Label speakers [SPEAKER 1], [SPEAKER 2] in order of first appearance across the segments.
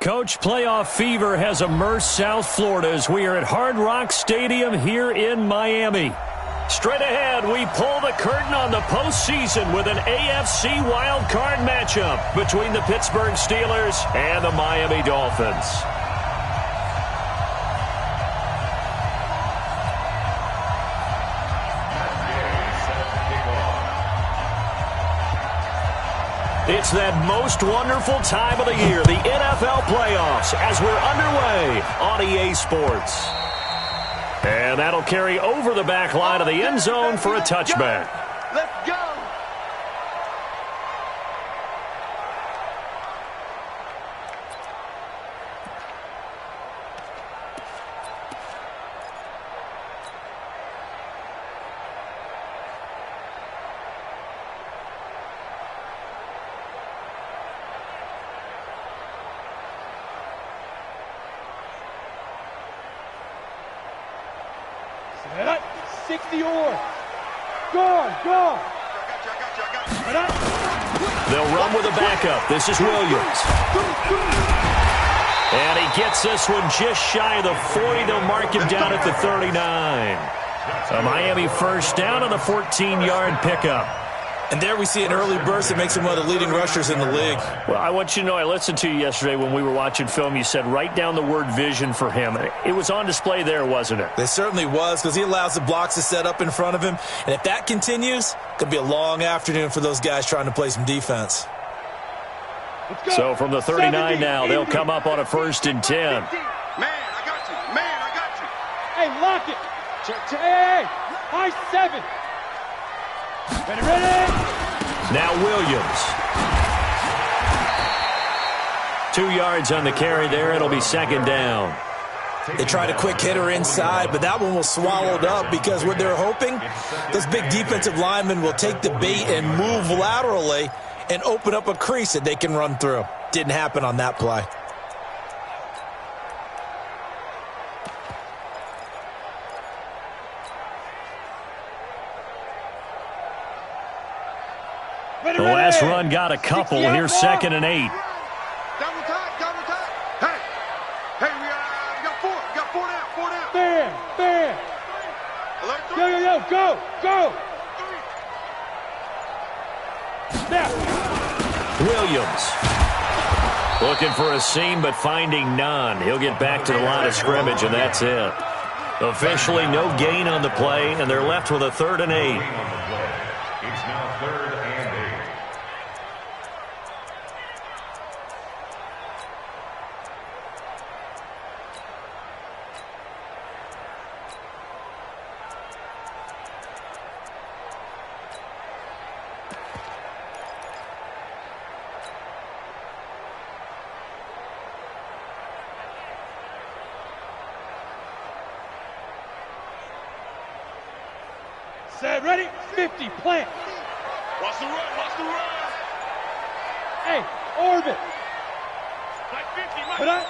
[SPEAKER 1] Coach, playoff fever has immersed South Florida as we are at Hard Rock Stadium here in Miami. Straight ahead, we pull the curtain on the postseason with an AFC wildcard matchup between the Pittsburgh Steelers and the Miami Dolphins. It's that most wonderful time of the year, the NFL playoffs, as we're underway on EA Sports. And that'll carry over the back line of the end zone for a touchback.
[SPEAKER 2] Let's go!
[SPEAKER 3] Set up, 60 or. Go.
[SPEAKER 1] They'll run with a backup. This is Williams. And he gets this one just shy of the 40. They'll mark him down at the 39. A Miami first down on the 14-yard pickup.
[SPEAKER 4] And there we see an early burst that makes him one of the leading rushers in the league.
[SPEAKER 1] Well, I want you to know, I listened to you yesterday when we were watching film. You said write down the word vision for him. It was on display there, wasn't it?
[SPEAKER 4] It certainly was, because he allows the blocks to set up in front of him. And if that continues, it could be a long afternoon for those guys trying to play some defense.
[SPEAKER 1] So from the 39 70, now, they'll come up on a 1st and 10.
[SPEAKER 2] Man, I got you.
[SPEAKER 3] Hey, lock it. Hey, high 7. Ready.
[SPEAKER 1] Now Williams. 2 yards on the carry there. It'll be 2nd down.
[SPEAKER 4] They tried a quick hitter inside, but that one was swallowed up because what they're hoping, those big defensive linemen will take the bait and move laterally and open up a crease that they can run through. Didn't happen on that play.
[SPEAKER 1] The last run got a couple. Here's 2nd and 8.
[SPEAKER 2] Double time. Hey, we got 4. We got 4 down.
[SPEAKER 3] Fair. Go.
[SPEAKER 1] Now. Williams. Looking for a seam, but finding none. He'll get back to the line of scrimmage, and that's it. Officially no gain on the play, and they're left with a 3rd and 8.
[SPEAKER 5] It's now 3rd and 8.
[SPEAKER 3] Set, ready, 50, plant.
[SPEAKER 2] Watch the run.
[SPEAKER 3] Hey, orbit.
[SPEAKER 2] Like 50,
[SPEAKER 3] Put up.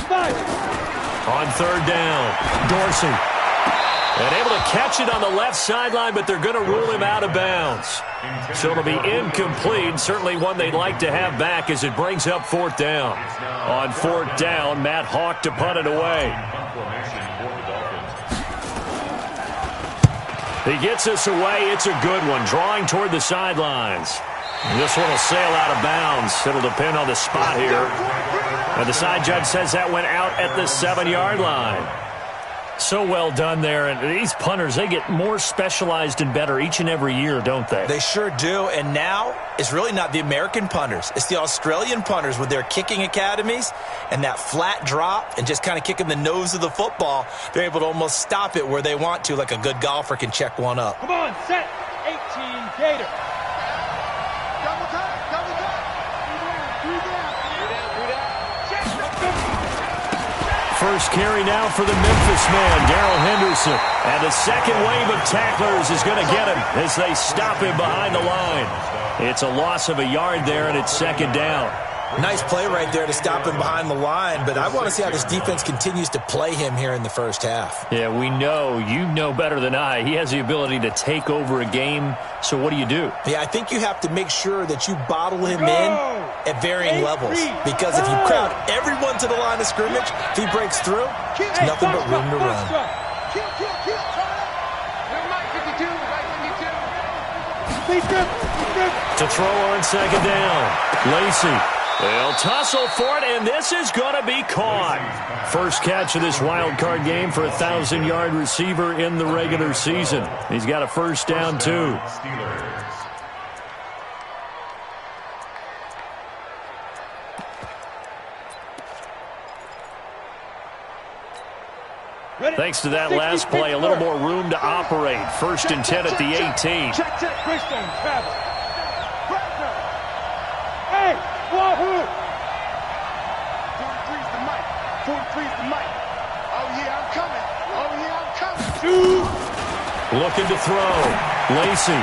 [SPEAKER 3] 5.
[SPEAKER 1] On 3rd down, Dorsey. And able to catch it on the left sideline, but they're going to rule him out of bounds. So it'll be incomplete, certainly one they'd like to have back as it brings up 4th down. On 4th down, Matt Hawk to punt it away. He gets this away. It's a good one, drawing toward the sidelines. This one will sail out of bounds. It'll depend on the spot here. And the side judge says that went out at the 7-yard line. So well done there. And these punters, they get more specialized and better each and every year, don't they?
[SPEAKER 4] They sure do. And now it's really not the American punters. It's the Australian punters with their kicking academies and that flat drop and just kind of kicking the nose of the football. They're able to almost stop it where they want to, like a good golfer can check one up.
[SPEAKER 3] Come on, set. 18, Gator.
[SPEAKER 2] Double time.
[SPEAKER 1] First carry now for the Memphis man, Darrell Henderson. And the second wave of tacklers is going to get him as they stop him behind the line. It's a loss of a yard there, and it's 2nd down.
[SPEAKER 4] Nice play right there to stop him behind the line, but I want to see how this defense continues to play him here in the first half.
[SPEAKER 1] Yeah, we know. You know better than I. He has the ability to take over a game, so what do you do?
[SPEAKER 4] Yeah, I think you have to make sure that you bottle him in at varying levels, because if you crowd everyone to the line of scrimmage, if he breaks through, it's nothing but room to run.
[SPEAKER 1] To throw on second down. Lacey. They'll tussle for it, and this is going to be caught. First catch of this wild card game for a 1,000-yard receiver in the regular season. He's got a first down, too. Thanks to that last play, a little more room to operate. First and 10 at the 18.
[SPEAKER 3] Hey, wahoo!
[SPEAKER 2] 43's the mic. 43's the mic. Oh, yeah, I'm coming. Oh, yeah, I'm coming.
[SPEAKER 1] Looking to throw. Lacey.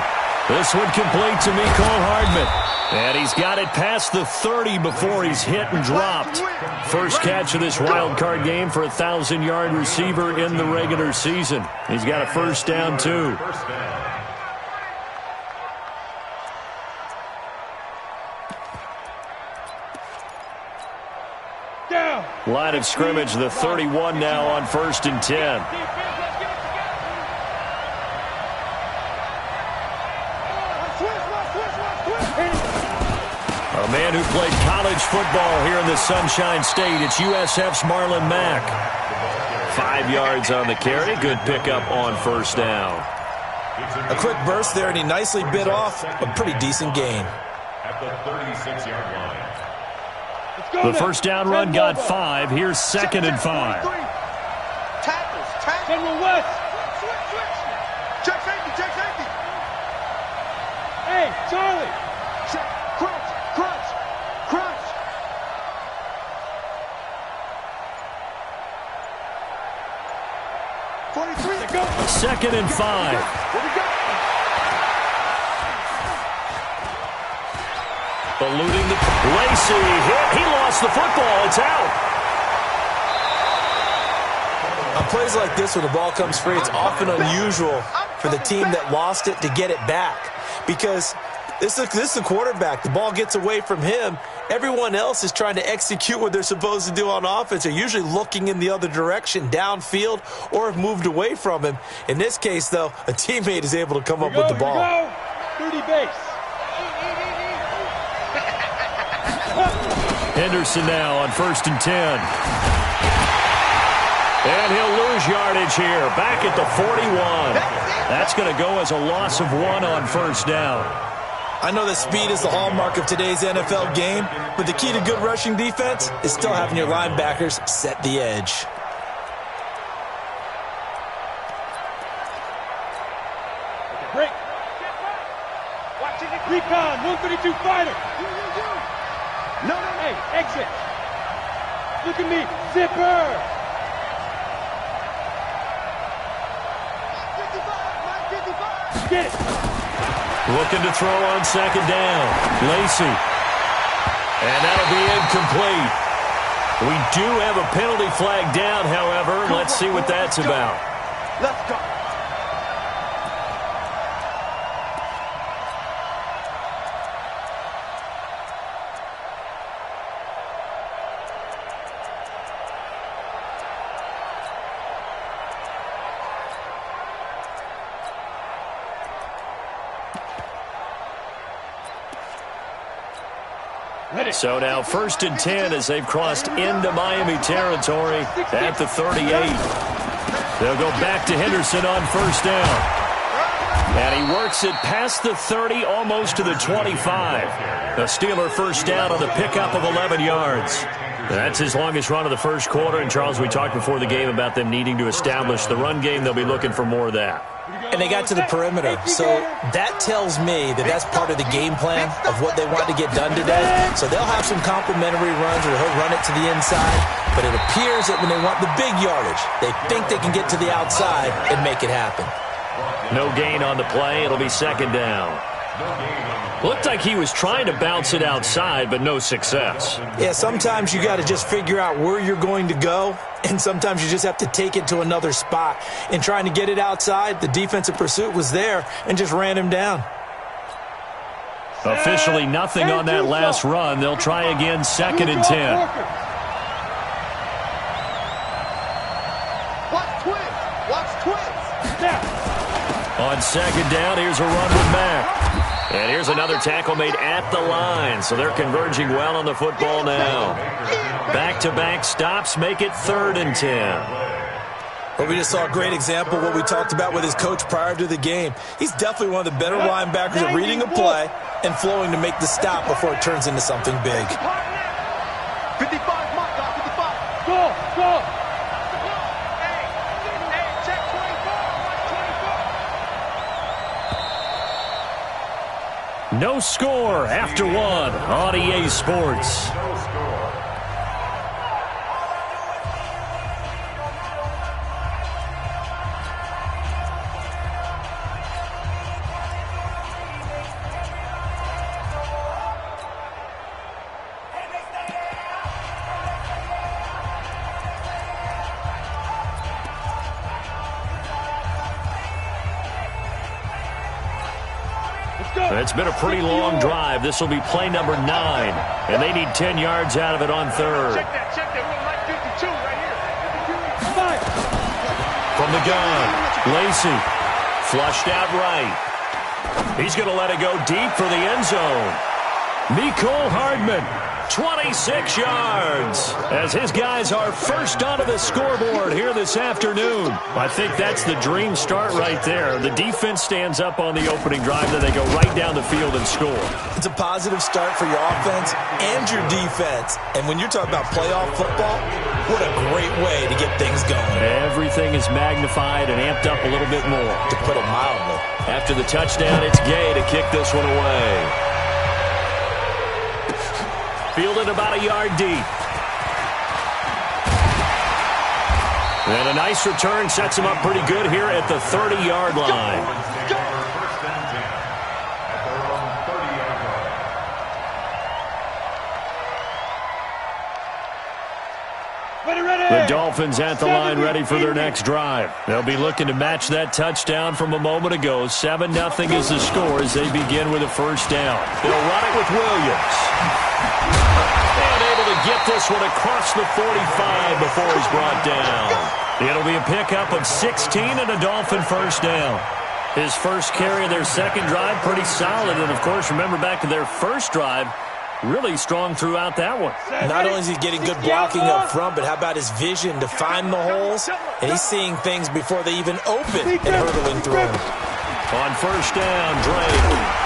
[SPEAKER 1] This one complete to Mecole Hardman. And he's got it past the 30 before he's hit and dropped. First catch of this wild card game for a 1,000-yard receiver in the regular season. He's got a first down, too. Line of scrimmage, the 31 now on first and 10. A man who played college football here in the Sunshine State. It's USF's Marlon Mack. 5 yards on the carry. Good pickup on first down.
[SPEAKER 4] A quick burst there, and he nicely bit off a pretty decent gain.
[SPEAKER 5] At the 36-yard line.
[SPEAKER 1] The first down run got 5. Here's second and 5.
[SPEAKER 2] Tackles.
[SPEAKER 3] General West.
[SPEAKER 2] Switch. Check safety.
[SPEAKER 3] Hey, Charlie.
[SPEAKER 2] Check. Crunch. 43.
[SPEAKER 1] Second and 5.
[SPEAKER 2] What we got?
[SPEAKER 1] Eluding the Lacey hit. He lost the football. It's out.
[SPEAKER 4] On plays like this, when the ball comes free, it's often unusual for the team that lost it to get it back, because this is the quarterback. The ball gets away from him. Everyone else is trying to execute what they're supposed to do on offense. They're usually looking in the other direction, downfield, or have moved away from him. In this case, though, a teammate is able to come up with the ball.
[SPEAKER 3] 30 base.
[SPEAKER 1] Henderson now on first and 10. And he'll lose yardage here. Back at the 41. That's going to go as a loss of 1 on first down.
[SPEAKER 4] I know that speed is the hallmark of today's NFL game, but the key to good rushing defense is still having your linebackers set the edge.
[SPEAKER 3] Break. Recon, 132 fighter.
[SPEAKER 2] No.
[SPEAKER 3] Hey, exit. Look at me. Zipper.
[SPEAKER 2] 55.
[SPEAKER 3] Get it.
[SPEAKER 1] Looking to throw on second down. Lacey. And that'll be incomplete. We do have a penalty flag down, however. Let's see what that's about.
[SPEAKER 2] Let's go.
[SPEAKER 1] So now first and 10 as they've crossed into Miami territory at the 38. They'll go back to Henderson on first down. And he works it past the 30, almost to the 25. The Steeler first down on the pickup of 11 yards. That's his longest run of the first quarter. And, Charles, we talked before the game about them needing to establish the run game. They'll be looking for more of that.
[SPEAKER 4] And they got to the perimeter. So that tells me that that's part of the game plan of what they want to get done today. So they'll have some complimentary runs where he'll run it to the inside. But it appears that when they want the big yardage, they think they can get to the outside and make it happen.
[SPEAKER 1] No gain on the play. It'll be second down. Looked like he was trying to bounce it outside, but no success.
[SPEAKER 4] Yeah, sometimes you got to just figure out where you're going to go, and sometimes you just have to take it to another spot. In trying to get it outside, the defensive pursuit was there and just ran him down.
[SPEAKER 1] Officially nothing on that last run. They'll try again, 2nd and 10.
[SPEAKER 2] Watch twins.
[SPEAKER 1] On 2nd down, here's a run with Mack. And here's another tackle made at the line, so they're converging well on the football now. Back-to-back stops make it 3rd and 10.
[SPEAKER 4] Well, we just saw a great example of what we talked about with his coach prior to the game. He's definitely one of the better linebackers at reading a play and flowing to make the stop before it turns into something big.
[SPEAKER 2] 55, mark, 55.
[SPEAKER 3] Go.
[SPEAKER 2] Hey, check 24.
[SPEAKER 1] No score after one on EA Sports. It's been a pretty long drive. This will be play number 9, and they need 10 yards out of it on 3rd.
[SPEAKER 2] Check that. We don't like 52 right here.
[SPEAKER 1] From the gun, Lacey, flushed out right. He's going to let it go deep for the end zone. Mecole Hardman, 26 yards, as his guys are first onto the scoreboard here this afternoon. I think that's the dream start right there. The defense stands up on the opening drive, then they go right down the field and score.
[SPEAKER 4] It's a positive start for your offense and your defense. And when you're talking about playoff football, what a great way to get things going.
[SPEAKER 1] Everything is magnified and amped up a little bit more.
[SPEAKER 4] To put it mildly.
[SPEAKER 1] After the touchdown, it's Gay to kick this one away. Fielded about a yard deep. And a nice return sets him up pretty good here at the 30-yard line. The Dolphins at the line ready for their next drive. They'll be looking to match that touchdown from a moment ago. 7-0 is the score as they begin with a first down. They'll run it with Williams. And able to get this one across the 45 before he's brought down. It'll be a pickup of 16 and a Dolphin first down. His first carry of their second drive, pretty solid. And, of course, remember back to their first drive, really strong throughout that one.
[SPEAKER 4] Not only is he getting good blocking up front, but how about his vision to find the holes? And he's seeing things before they even open and hurdling through them.
[SPEAKER 1] On first down, Drake.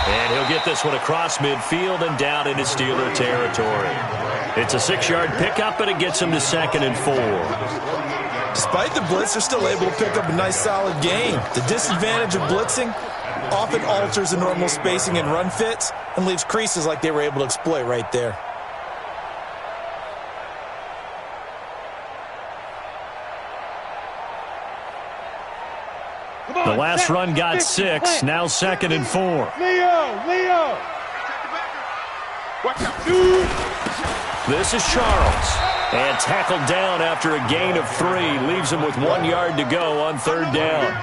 [SPEAKER 1] And he'll get this one across midfield and down into Steeler territory. It's a 6-yard pickup, and it gets him to 2nd and 4.
[SPEAKER 4] Despite the blitz, they're still able to pick up a nice solid gain. The disadvantage of blitzing often alters the normal spacing and run fits and leaves creases like they were able to exploit right there.
[SPEAKER 1] The last run got 6, now 2nd and 4.
[SPEAKER 3] Leo.
[SPEAKER 2] Watch out.
[SPEAKER 1] This is Charles. And tackled down after a gain of 3. Leaves him with 1 yard to go on 3rd down.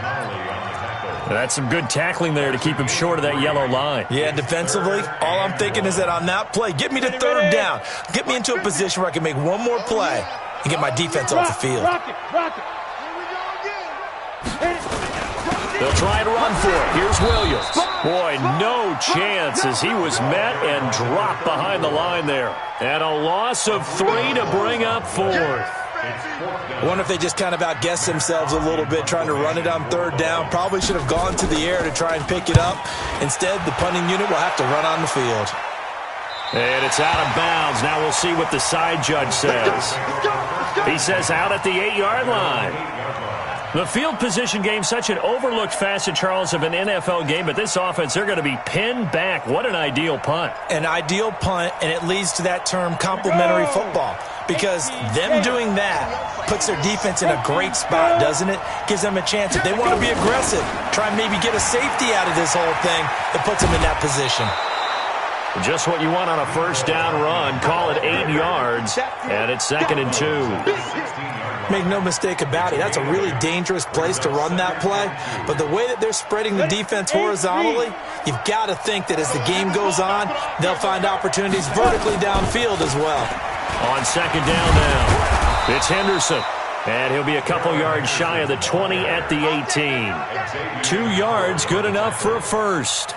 [SPEAKER 1] That's some good tackling there to keep him short of that yellow line.
[SPEAKER 4] Yeah, defensively, all I'm thinking is that on that play, get me to 3rd down. Get me into a position where I can make one more play and get my defense off the field.
[SPEAKER 3] Rock it.
[SPEAKER 2] Here we go again.
[SPEAKER 1] They'll try and run for it. Here's Williams. Boy, no chance as he was met and dropped behind the line there. And a loss of 3 to bring up 4th.
[SPEAKER 4] I wonder if they just kind of outguessed themselves a little bit trying to run it on 3rd down. Probably should have gone to the air to try and pick it up. Instead, the punting unit will have to run on the field.
[SPEAKER 1] And it's out of bounds. Now we'll see what the side judge says. He says out at the 8-yard line. The field position game, such an overlooked facet, Charles, of an NFL game, but this offense, they're going to be pinned back. What an ideal punt.
[SPEAKER 4] An ideal punt, and it leads to that term complementary football, because them doing that puts their defense in a great spot, doesn't it? Gives them a chance, if they want to be aggressive, try and maybe get a safety out of this whole thing, that puts them in that position.
[SPEAKER 1] Just what you want on a first down run. Call it 8 yards, and it's 2nd and 2.
[SPEAKER 4] Make no mistake about it, that's a really dangerous place to run that play. But the way that they're spreading the defense horizontally, you've got to think that as the game goes on, they'll find opportunities vertically downfield as well.
[SPEAKER 1] On 2nd down now, it's Henderson. And he'll be a couple yards shy of the 20 at the 18. 2 yards, good enough for a first.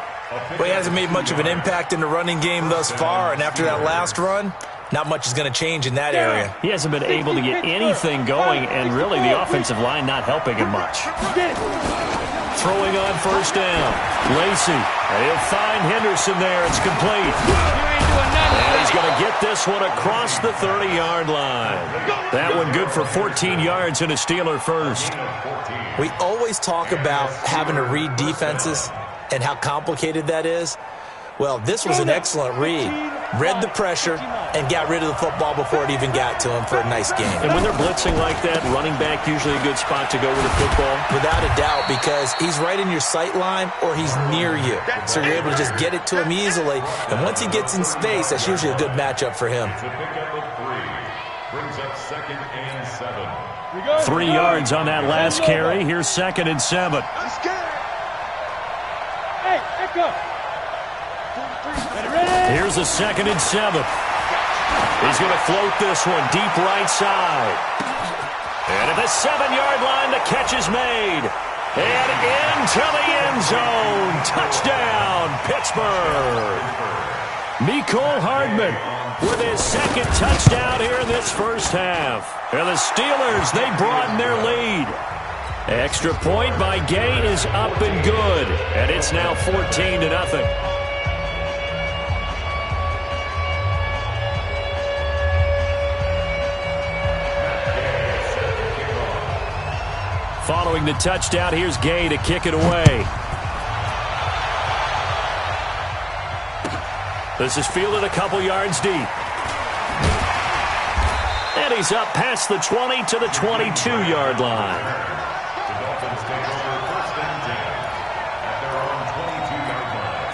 [SPEAKER 4] Well, he hasn't made much of an impact in the running game thus far, and after that last run, not much is going to change in that area.
[SPEAKER 1] He hasn't been able to get anything going, and really the offensive line not helping him much. Throwing on first down, Lacy. And he'll find Henderson there. It's complete. And he's going to get this one across the 30-yard line. That one good for 14 yards and a Steeler first.
[SPEAKER 4] We always talk about having to read defenses and how complicated that is. Well, this was an excellent read. Read the pressure and got rid of the football before it even got to him for a nice game.
[SPEAKER 1] And when they're blitzing like that, running back usually a good spot to go with the football?
[SPEAKER 4] Without a doubt, because he's right in your sight line or he's near you. So you're able to just get it to him easily. And once he gets in space, that's usually a good matchup for him.
[SPEAKER 5] To pick up a 3. Brings up 2nd and 7.
[SPEAKER 1] 3 yards on that last carry. Here's 2nd and 7.
[SPEAKER 3] Hey, echo.
[SPEAKER 1] Here's a 2nd and 7. He's going to float this one deep right side. And at the 7-yard line, the catch is made. And into the end zone. Touchdown, Pittsburgh. Mecole Hardman with his 2nd touchdown here in this first half. And the Steelers, they broaden their lead. Extra point by Gay is up and good. And it's now 14-0. Following the touchdown, here's Gay to kick it away. This is fielded a couple yards deep. And he's up past the 20 to the 22-yard line.
[SPEAKER 5] The Dolphins take over 1st and 10 at their own 22-yard line.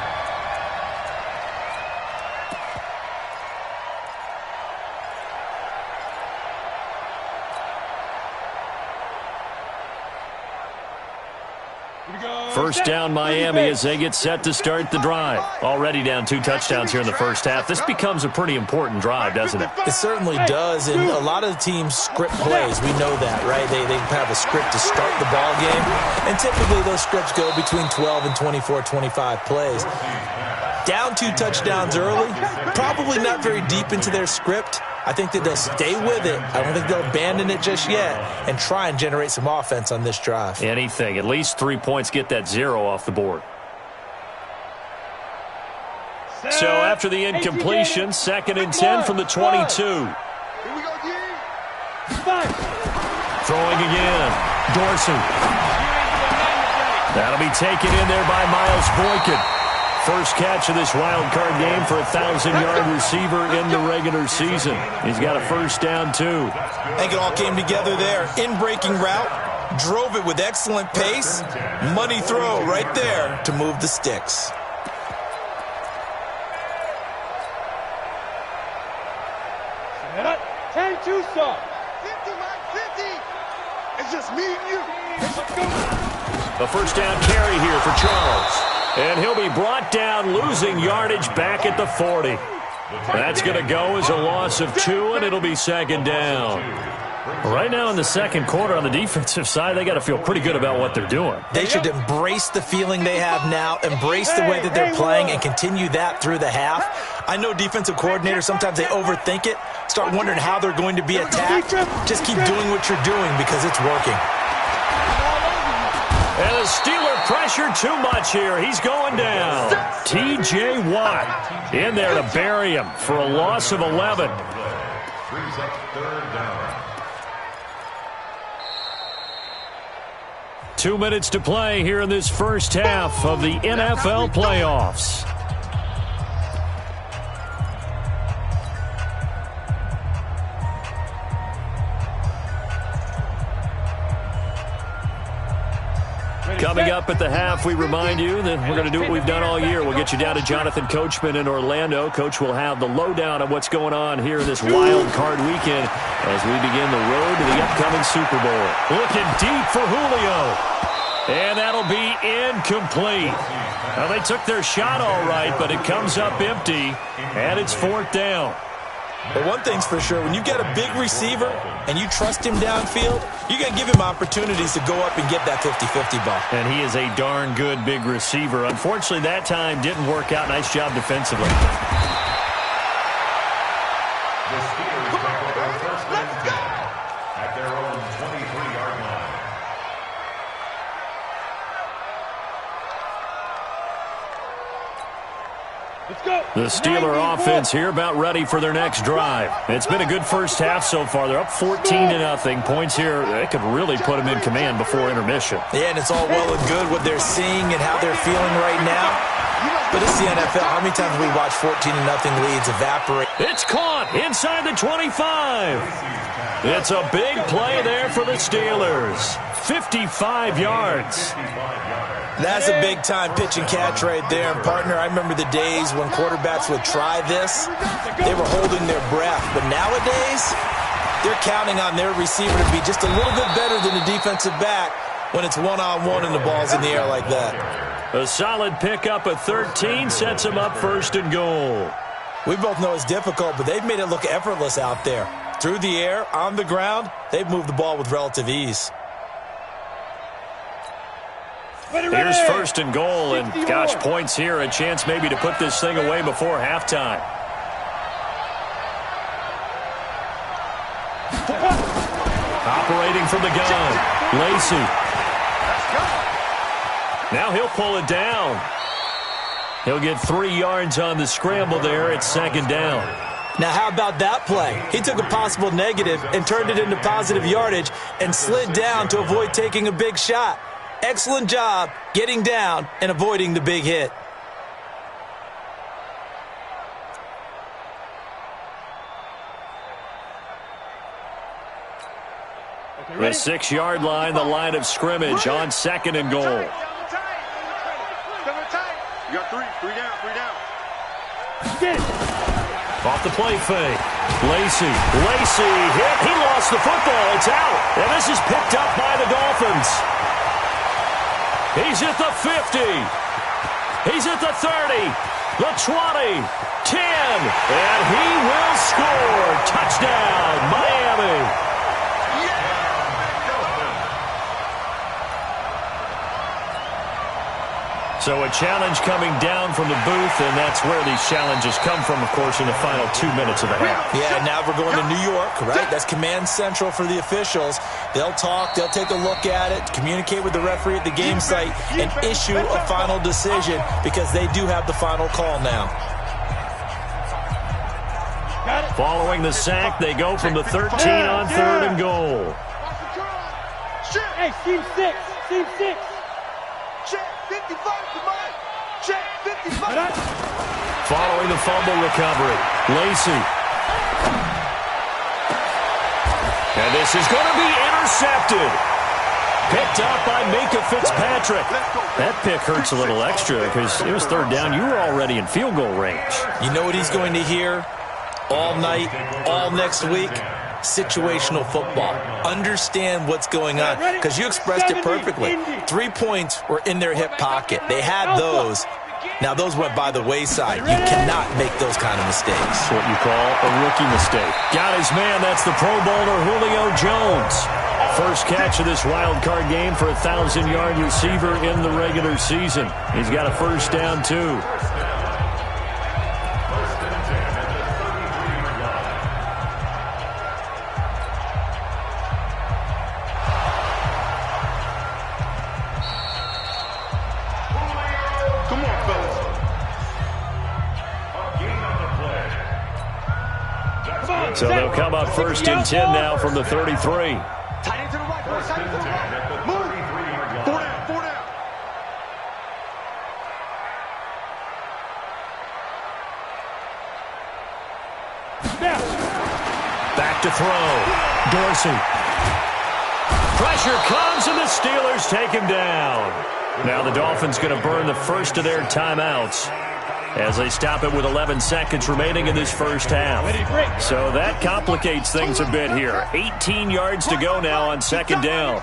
[SPEAKER 1] First down, Miami, as they get set to start the drive. Already down 2 touchdowns here in the first half. This becomes a pretty important drive, doesn't it?
[SPEAKER 4] It certainly does, and a lot of the teams script plays. We know that, right? They have a script to start the ball game, and typically those scripts go between 12 and 24, 25 plays. Down 2 touchdowns early, probably not very deep into their script. I think that they'll stay with it. I don't think they'll abandon it just yet and try and generate some offense on this drive.
[SPEAKER 1] Anything. At least 3 points, get that 0 off the board. So after the incompletion, 2nd and 10 from the 22. Throwing again. Dorsey. That'll be taken in there by Miles Boykin. First catch of this wild card game for a 1,000-yard receiver in the regular season. He's got a first down, too.
[SPEAKER 4] I think it all came together there. In-breaking route, drove it with excellent pace. Money throw right there to move the sticks.
[SPEAKER 3] Set up. 10-2 stop.
[SPEAKER 2] 50, Mike, 50. It's just me and you.
[SPEAKER 1] A first down carry here for Charles. And he'll be brought down, losing yardage back at the 40. That's going to go as a loss of 2, and it'll be 2nd down. Right now in the second quarter on the defensive side, they got to feel pretty good about what they're doing.
[SPEAKER 4] They should embrace the feeling they have now, embrace the way that they're playing, and continue that through the half. I know defensive coordinators, sometimes they overthink it, start wondering how they're going to be attacked. Just keep doing what you're doing because it's working.
[SPEAKER 1] And the Steeler pressure too much here. He's going down. T.J. Watt in there to bury him for a loss of 11.
[SPEAKER 5] Brings up 3rd down.
[SPEAKER 1] 2 minutes to play here in this first half of the NFL playoffs. Coming up at the half, we remind you that we're going to do what we've done all year. We'll get you down to Jonathan Coachman in Orlando. Coach will have the lowdown of what's going on here this wild card weekend as we begin the road to the upcoming Super Bowl. Looking deep for Julio. And that'll be incomplete. Now, they took their shot all right, but it comes up empty, and it's 4th down.
[SPEAKER 4] But one thing's for sure, when you get a big receiver and you trust him downfield, you're going to give him opportunities to go up and get that 50-50 ball.
[SPEAKER 1] And he is a darn good big receiver. Unfortunately, that time didn't work out. Nice job defensively.
[SPEAKER 5] The Steelers take over first and 10 at their own 23-yard line.
[SPEAKER 1] The Steeler offense here about ready for their next drive. It's been a good first half so far. They're up 14-0. Points here, they could really put them in command before intermission.
[SPEAKER 4] Yeah, and it's all well and good what they're seeing and how they're feeling right now. But it's the NFL. How many times have we watched 14-0 leads evaporate?
[SPEAKER 1] It's caught inside the 25. It's a big play there for the Steelers. 55 yards.
[SPEAKER 4] That's a big-time pitch and catch right there. And, partner, I remember the days when quarterbacks would try this. They were holding their breath. But nowadays, they're counting on their receiver to be just a little bit better than the defensive back when it's one-on-one and the ball's in the air like that.
[SPEAKER 1] A solid pickup at 13 sets them up 1st and goal.
[SPEAKER 4] We both know it's difficult, but they've made it look effortless out there. Through the air, on the ground, they've moved the ball with relative ease.
[SPEAKER 1] Here's 1st and goal, and gosh, points here, a chance maybe to put this thing away before halftime. Operating from the gun, Lacy. Now he'll pull it down. He'll get 3 yards on the scramble there. It's 2nd down.
[SPEAKER 4] Now, how about that play? He took a possible negative and turned it into positive yardage and slid down to avoid taking a big shot. Excellent job getting down and avoiding the big hit.
[SPEAKER 1] The 6-yard line, the line of scrimmage on 2nd and goal.
[SPEAKER 2] You got 3 down.
[SPEAKER 1] Off the play fake. Lacy hit. He lost the football. It's out. And this is picked up by the Dolphins. He's at the 50. He's at the 30. The 20. 10. And he will score. Touchdown, Miami. So a challenge coming down from the booth, and that's where these challenges come from, of course, in the final 2 minutes of the half.
[SPEAKER 4] Yeah, now we're going to New York, right? That's command central for the officials. They'll talk, they'll take a look at it, communicate with the referee at the game site, and issue a final decision because they do have the final call now.
[SPEAKER 1] Following the sack, they go from the 13 on 3rd and goal.
[SPEAKER 3] Hey, team 6.
[SPEAKER 2] Check 55 to Mike. Check 55.
[SPEAKER 1] Following the fumble recovery, Lacy. And this is going to be intercepted. Picked up by Minka Fitzpatrick. That pick hurts a little extra because it was 3rd down. You were already in field goal range.
[SPEAKER 4] You know what he's going to hear all night, all next week? Situational football. Understand what's going on because you expressed it perfectly. 3 points were in their hip pocket. They had those. Now, those went by the wayside. You cannot make those kind of mistakes.
[SPEAKER 1] That's what you call a rookie mistake. Got his man. That's the Pro Bowler Julio Jones. First catch of this wild card game for a 1,000-yard receiver in the regular season. He's got a 1st down, too. So they'll come up 1st and 10 now from the 33.
[SPEAKER 2] Tight end to the right. Move.
[SPEAKER 1] Back to throw. Dorsey. Pressure comes, and the Steelers take him down. Now the Dolphins going to burn the first of their timeouts as they stop it with 11 seconds remaining in this first half. So that complicates things a bit here. 18 yards to go now on second down.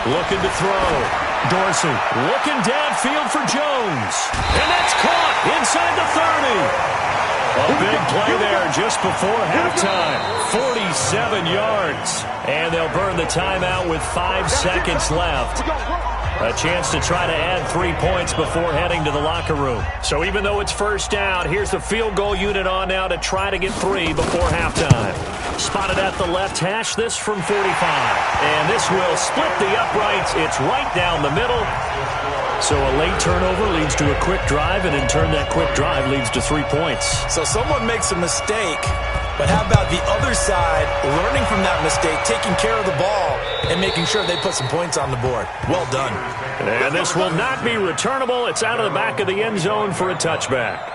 [SPEAKER 1] Looking to throw. Dorsey looking downfield for Jones. And that's caught inside the 30. A big play there just before halftime. 47 yards. And they'll burn the timeout with 5 seconds left. A chance to try to add 3 points before heading to the locker room. So even though it's first down, here's the field goal unit on now to try to get 3 before halftime. Spotted at the left hash, this from 45. And this will split the uprights. It's right down the middle. So a late turnover leads to a quick drive, and in turn that quick drive leads to 3 points.
[SPEAKER 4] So someone makes a mistake, but how about the other side learning from that mistake, taking care of the ball, and making sure they put some points on the board? Well done.
[SPEAKER 1] And this will not be returnable. It's out of the back of the end zone for a touchback.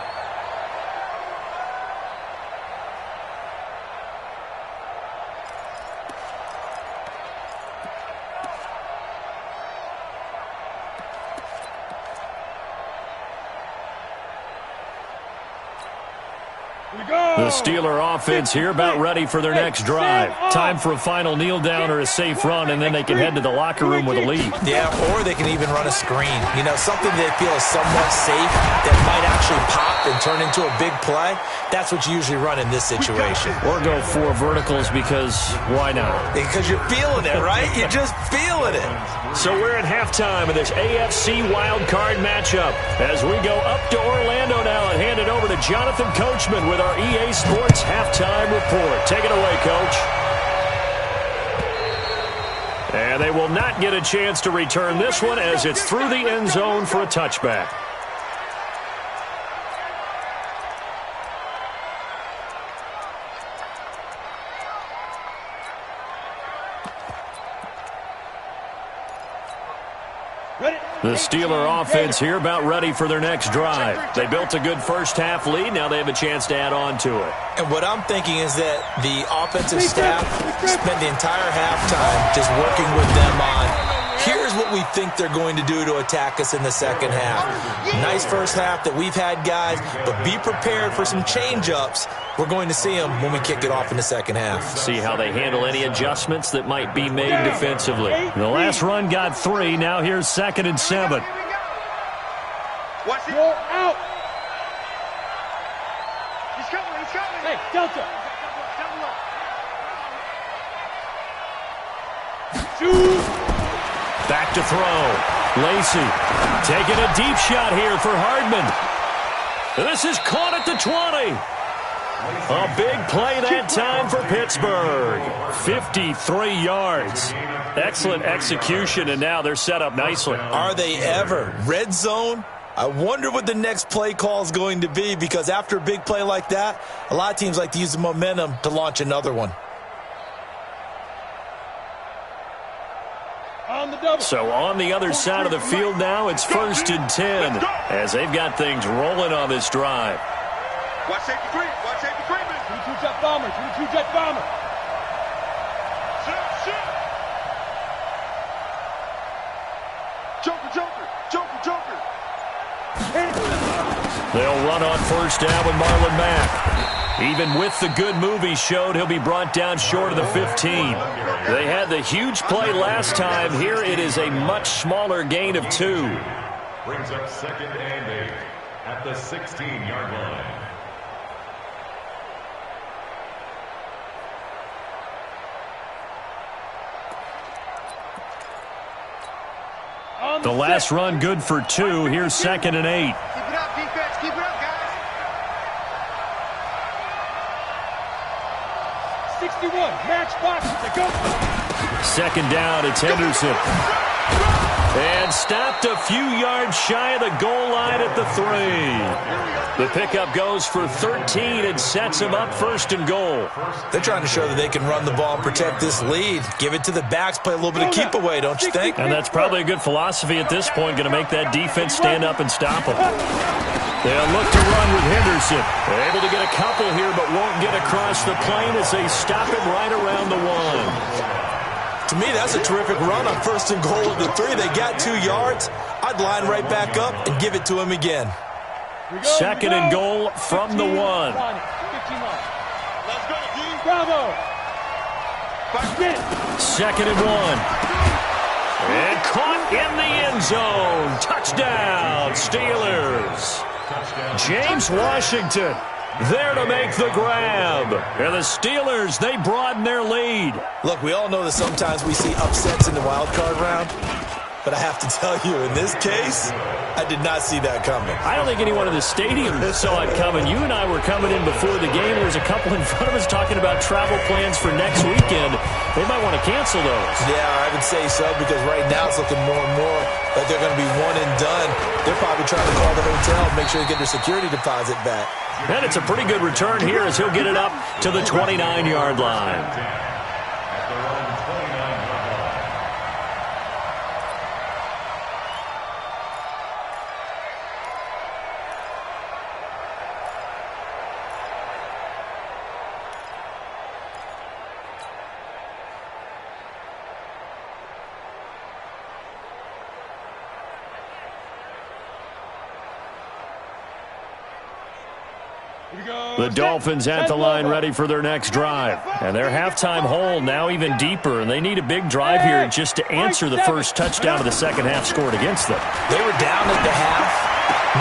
[SPEAKER 1] The Steeler offense here about ready for their next drive. Time for a final kneel down or a safe run, and then they can head to the locker room with a lead.
[SPEAKER 4] Yeah, or they can even run a screen. You know, something they feel is somewhat safe that might actually pop and turn into a big play. That's what you usually run in this situation.
[SPEAKER 1] Or go 4 verticals because why not?
[SPEAKER 4] Because you're feeling it, right? You're just feeling it.
[SPEAKER 1] So we're at halftime of this AFC wildcard matchup as we go up to Orlando now and hand it over to Jonathan Coachman with our EA Sports halftime report. Take it away, Coach. And they will not get a chance to return this one as it's through the end zone for a touchback. The Steeler offense here about ready for their next drive. They built a good first half lead. Now they have a chance to add on to it.
[SPEAKER 4] And what I'm thinking is that the offensive staff spent the entire halftime just working with them on, here's what we think they're going to do to attack us in the second half. Nice first half that we've had, guys, but be prepared for some change-ups. We're going to see them when we kick it off in the second half.
[SPEAKER 1] See how they handle any adjustments that might be made defensively. The last run got 3. Now here's 2nd and 7.
[SPEAKER 2] Watch it.
[SPEAKER 3] Roll out.
[SPEAKER 2] He's coming. He's coming.
[SPEAKER 3] Hey, Delta. Shoot.
[SPEAKER 1] Back to throw. Lacy taking a deep shot here for Hardman. This is caught at the 20. A big play that time for Pittsburgh. 53 yards. Excellent execution, and now they're set up nicely.
[SPEAKER 4] Are they ever? Red zone? I wonder what the next play call is going to be, because after a big play like that, a lot of teams like to use the momentum to launch another one.
[SPEAKER 1] So on the other side of the field now, it's 1st and 10 as they've got things rolling on this drive.
[SPEAKER 2] Watch safety creep. Watch safety creeping.
[SPEAKER 3] 22 jet bomber. 22 jet bomber.
[SPEAKER 2] Shit. Joker.
[SPEAKER 1] They'll run on first down with Marlon Mack. Even with the good move he showed, he'll be brought down short of the 15. They had the huge play last time. Here it is a much smaller gain of 2.
[SPEAKER 5] Brings up 2nd and 8 at the 16-yard line.
[SPEAKER 1] The last run good for 2. Here's 2nd and 8.
[SPEAKER 2] Keep it up, defense. Keep it up, guys.
[SPEAKER 3] 61. Match box. Go.
[SPEAKER 1] 2nd down. It's Henderson. And stopped a few yards shy of the goal line at the 3. The pickup goes for 13 and sets him up 1st and goal.
[SPEAKER 4] They're trying to show that they can run the ball and protect this lead. Give it to the backs, play a little bit of keep away, don't you think?
[SPEAKER 1] And that's probably a good philosophy at this point, going to make that defense stand up and stop them. They'll look to run with Henderson. They're able to get a couple here, but won't get across the plane as they stop him right around the 1.
[SPEAKER 4] To me, that's a terrific run on 1st and goal at the 3. They got 2 yards. I'd line right back up and give it to him again.
[SPEAKER 1] 2nd and goal from the 1.
[SPEAKER 2] Let's go, D. Bravo.
[SPEAKER 1] 2nd and 1. And caught in the end zone. Touchdown, Steelers. James Washington there to make the grab. And the Steelers, they broaden their lead.
[SPEAKER 4] Look, we all know that sometimes we see upsets in the wild card round. But I have to tell you, in this case, I did not see that coming.
[SPEAKER 1] I don't think anyone in the stadium saw it coming. You and I were coming in before the game. There was a couple in front of us talking about travel plans for next weekend. They might want to cancel those.
[SPEAKER 4] Yeah, I would say so, because right now it's looking more and more like they're going to be one and done. They're probably trying to call the hotel and make sure they get their security deposit back.
[SPEAKER 1] And it's a pretty good return here as he'll get it up to the 29-yard line. The Dolphins at the line ready for their next drive. And their halftime hole now even deeper, and they need a big drive here just to answer the first touchdown of the second half scored against them.
[SPEAKER 4] They were down at the half.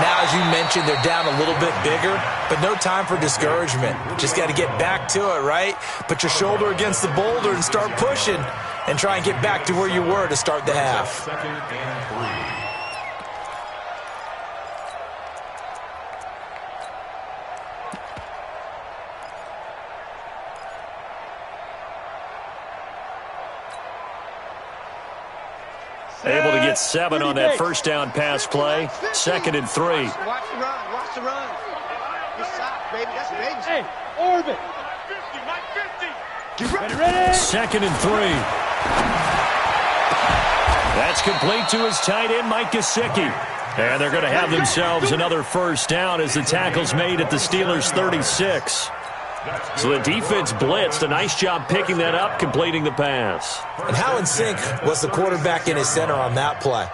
[SPEAKER 4] Now, as you mentioned, they're down a little bit bigger, but no time for discouragement. Just got to get back to it, right? Put your shoulder against the boulder and start pushing and try and get back to where you were to start the half.
[SPEAKER 5] 2nd and 3.
[SPEAKER 1] Able to get 7 on that first down pass play. 2nd and 3.
[SPEAKER 2] Watch the run. Watch the run. Good shot, baby. That's baby.
[SPEAKER 3] Hey, orbit.
[SPEAKER 2] 50, Mike 50. Get ready.
[SPEAKER 3] Ready?
[SPEAKER 1] 2nd and 3. That's complete to his tight end, Mike Gesicki. And they're going to have themselves another first down as the tackle's made at the Steelers' 36. So the defense blitzed. A nice job picking that up, completing the pass.
[SPEAKER 4] And how in sync was the quarterback in his center on that play?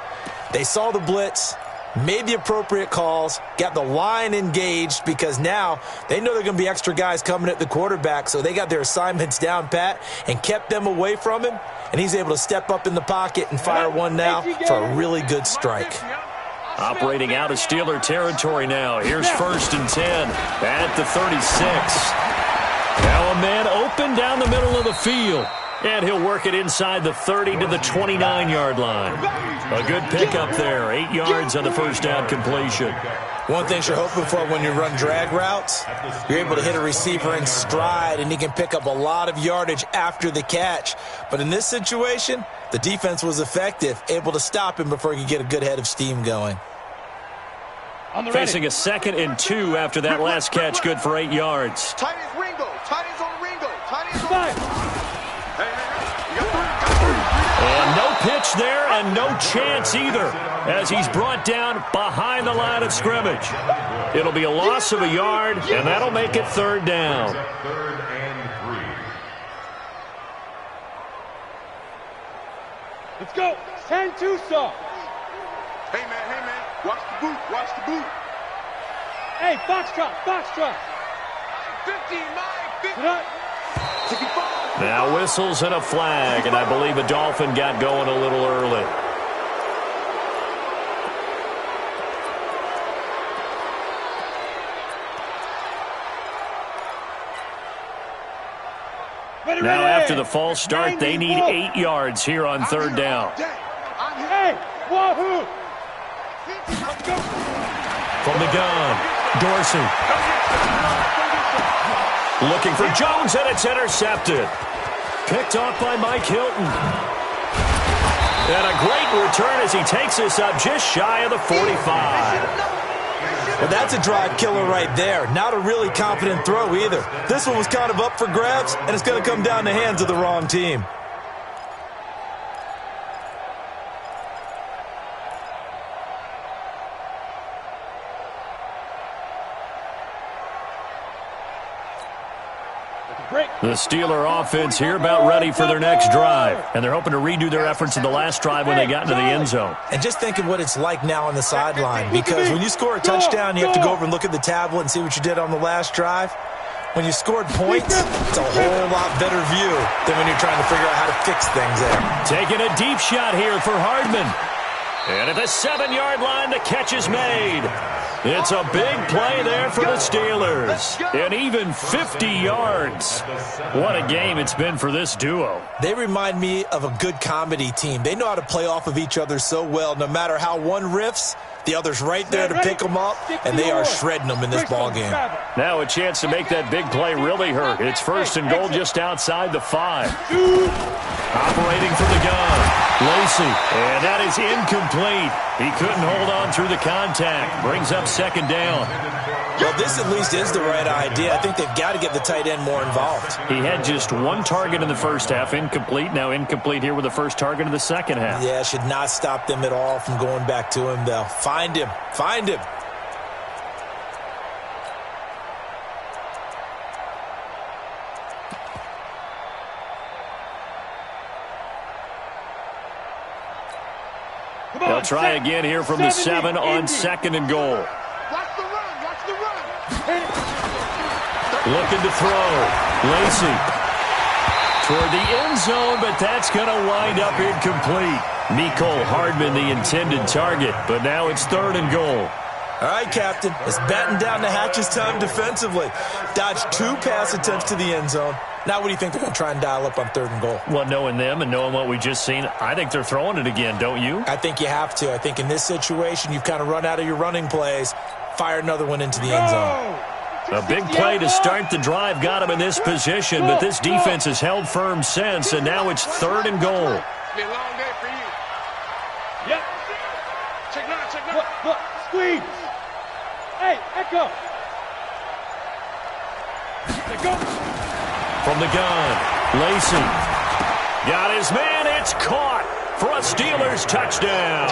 [SPEAKER 4] They saw the blitz, made the appropriate calls, got the line engaged, because now they know there are going to be extra guys coming at the quarterback, so they got their assignments down pat and kept them away from him, and he's able to step up in the pocket and fire one now for a really good strike.
[SPEAKER 1] Operating out of Steeler territory now. Here's 1st and 10 at the 36. Now a man open down the middle of the field. And he'll work it inside the 30 to the 29-yard line. A good pickup there. 8 yards on the first down completion.
[SPEAKER 4] One thing you're hoping for when you run drag routes, you're able to hit a receiver in stride, and he can pick up a lot of yardage after the catch. But in this situation, the defense was effective, able to stop him before he could get a good head of steam going.
[SPEAKER 1] Facing a 2nd and 2 after that last catch, good for 8 yards.
[SPEAKER 2] Tight ends Ringo. Tight ends on the Ringo. Tight ends on the Hey, you got 3.
[SPEAKER 1] And no pitch there and no chance either as he's brought down behind the line of scrimmage. It'll be a loss of a yard, and that'll make it 3rd down.
[SPEAKER 5] 3rd and 3.
[SPEAKER 3] Let's go. 10-2 saw.
[SPEAKER 2] Hey, man. Watch the boot. Watch the boot.
[SPEAKER 3] Hey, foxtrot.
[SPEAKER 2] 15, Mike. 50.
[SPEAKER 3] Get up.
[SPEAKER 2] 55.
[SPEAKER 1] Now whistles and a flag, and I believe a Dolphin got going a little early. Now after the false start, they need 8 yards here on 3rd down.
[SPEAKER 3] Hey, wahoo!
[SPEAKER 1] From the gun, Dorsey. Looking for Jones, and it's intercepted. Picked off by Mike Hilton. And a great return as he takes this up just shy of the 45.
[SPEAKER 4] Well, that's a drive killer right there. Not a really confident throw either. This one was kind of up for grabs, and it's going to come down the hands of the wrong team.
[SPEAKER 1] The Steeler offense here about ready for their next drive. And they're hoping to redo their efforts in the last drive when they got into the end zone.
[SPEAKER 4] And just think of what it's like now on the sideline, because when you score a touchdown, you have to go over and look at the tablet and see what you did on the last drive. When you scored points, it's a whole lot better view than when you're trying to figure out how to fix things there.
[SPEAKER 1] Taking a deep shot here for Hardman. And at the 7-yard line, the catch is made. It's a big play there for the Steelers. And even 50 yards. What a game it's been for this duo.
[SPEAKER 4] They remind me of a good comedy team. They know how to play off of each other so well. No matter how one riffs, the other's right there to pick them up, and they are shredding them in this ballgame.
[SPEAKER 1] Now a chance to make that big play really hurt. It's first and goal just outside the 5. Operating from the gun, Lacey, and that is incomplete. He couldn't hold on through the contact. Brings up second down.
[SPEAKER 4] Well, this at least is the right idea. I think they've got to get the tight end more involved.
[SPEAKER 1] He had just one target in the first half, incomplete. Now incomplete here with the first target of the second half.
[SPEAKER 4] Yeah, should not stop them at all from going back to him, though. Find him. Find him.
[SPEAKER 1] They'll try again here from the 7 on second and goal.
[SPEAKER 2] Watch the run. Watch the run.
[SPEAKER 1] Looking to throw. Lacey toward the end zone, but that's going to wind up incomplete. Mecole Hardman, the intended target, but now it's third and goal.
[SPEAKER 4] All right, Captain. It's batten down the hatches time defensively. Dodged 2 pass attempts to the end zone. Now what do you think they're going to try and dial up on third and goal?
[SPEAKER 1] Well, knowing them and knowing what we just seen, I think they're throwing it again, don't you?
[SPEAKER 4] I think you have to. I think in this situation, you've kind of run out of your running plays. Fire another one into the end zone.
[SPEAKER 1] A big play to start the drive got him in this position, but this defense has held firm since, and now it's third and goal.
[SPEAKER 2] It's been a long day for you.
[SPEAKER 3] Yep.
[SPEAKER 2] Check now.
[SPEAKER 3] Look, squeeze. Hey, echo. Let go.
[SPEAKER 1] From the gun, Lacey. Got his man, it's caught for a Steelers touchdown.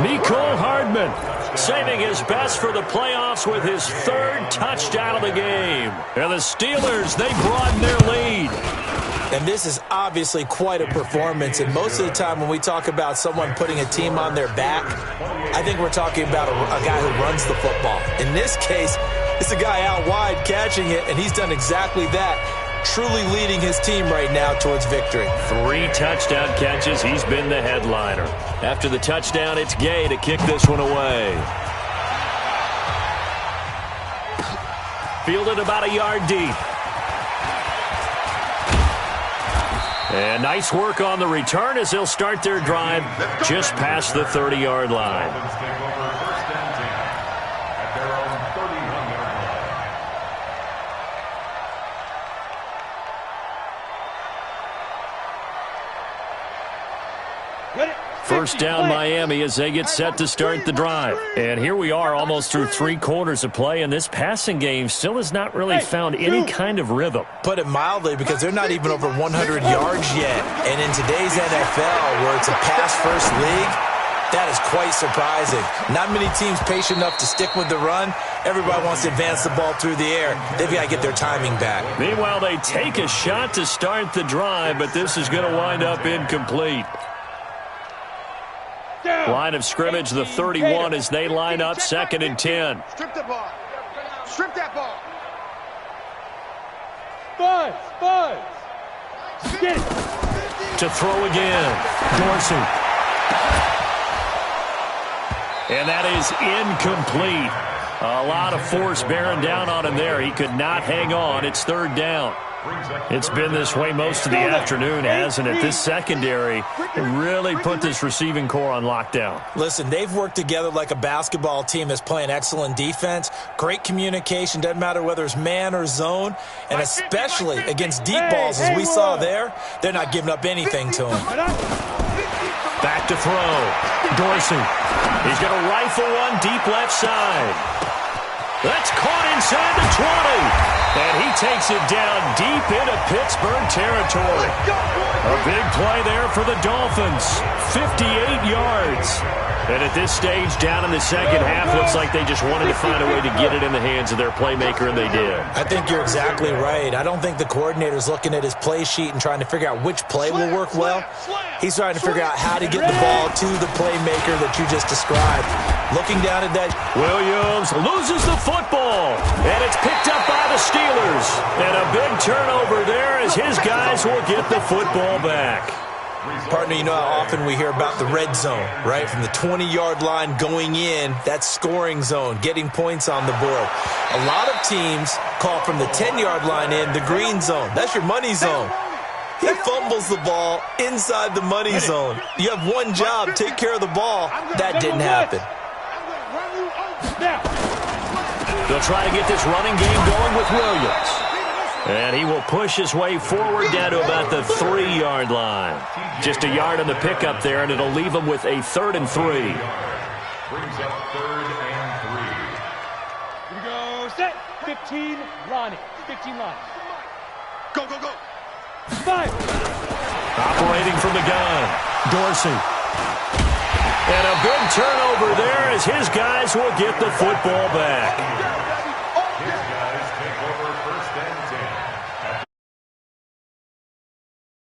[SPEAKER 1] Mecole Hardman saving his best for the playoffs with his 3rd touchdown of the game. And the Steelers, they broaden their lead.
[SPEAKER 4] And this is obviously quite a performance. And most of the time when we talk about someone putting a team on their back, I think we're talking about a guy who runs the football. In this case, it's a guy out wide catching it, and he's done exactly that, truly leading his team right now towards victory.
[SPEAKER 1] 3 touchdown catches. He's been the headliner. After the touchdown, it's Gay to kick this one away. Fielded about a yard deep. And nice work on the return as they'll start their drive just past the 30-yard line. First down Miami as they get set to start the drive. And here we are almost through 3 quarters of play, and this passing game still has not really found any kind of rhythm.
[SPEAKER 4] Put it mildly, because they're not even over 100 yards yet. And in today's NFL, where it's a pass-first league, that is quite surprising. Not many teams patient enough to stick with the run. Everybody wants to advance the ball through the air. They've got to get their timing back.
[SPEAKER 1] Meanwhile, they take a shot to start the drive, but this is going to wind up incomplete. Line of scrimmage, the 31, as they line up 2nd and 10.
[SPEAKER 2] Strip the ball. Strip that ball.
[SPEAKER 3] Buzz. Get it.
[SPEAKER 1] To throw again, Dorsey. And that is incomplete. A lot of force bearing down on him there. He could not hang on. It's 3rd down. It's been this way most of the afternoon, hasn't it? This secondary really put this receiving core on lockdown.
[SPEAKER 4] Listen, they've worked together like a basketball team that's playing excellent defense. Great communication, doesn't matter whether it's man or zone. And especially against deep balls, as we saw there, they're not giving up anything to him.
[SPEAKER 1] Back to throw. Dorsey. He's going to rifle one deep left side. That's caught inside the 20. And he takes it down deep into Pittsburgh territory. A big play there for the Dolphins. 58 yards. And at this stage, down in the second half, looks like they just wanted to find a way to get it in the hands of their playmaker, and they did.
[SPEAKER 4] I think you're exactly right. I don't think the coordinator's looking at his play sheet and trying to figure out which play will work well. He's trying to figure out how to get the ball to the playmaker that you just described. Looking down at that.
[SPEAKER 1] Williams loses the football, and it's picked up by the Steelers. And a big turnover there as his guys will get the football back.
[SPEAKER 4] Partner, you know how often we hear about the red zone, right? From the 20-yard line going in, that's scoring zone, getting points on the board. A lot of teams call from the 10-yard line in the green zone. That's your money zone. He fumbles the ball inside the money zone. You have one job, take care of the ball. That didn't happen.
[SPEAKER 1] They'll try to get this running game going with Williams. And he will push his way forward down to about the 3-yard line. Just a yard on the pickup there, and it'll leave him with a 3rd and 3.
[SPEAKER 5] Brings up 3rd and 3.
[SPEAKER 3] Here we go. Set. 15, Ronnie. 15 line.
[SPEAKER 2] Go, go, go.
[SPEAKER 3] 5.
[SPEAKER 1] Operating from the gun, Dorsey. And a big turnover there as his guys will get the football back.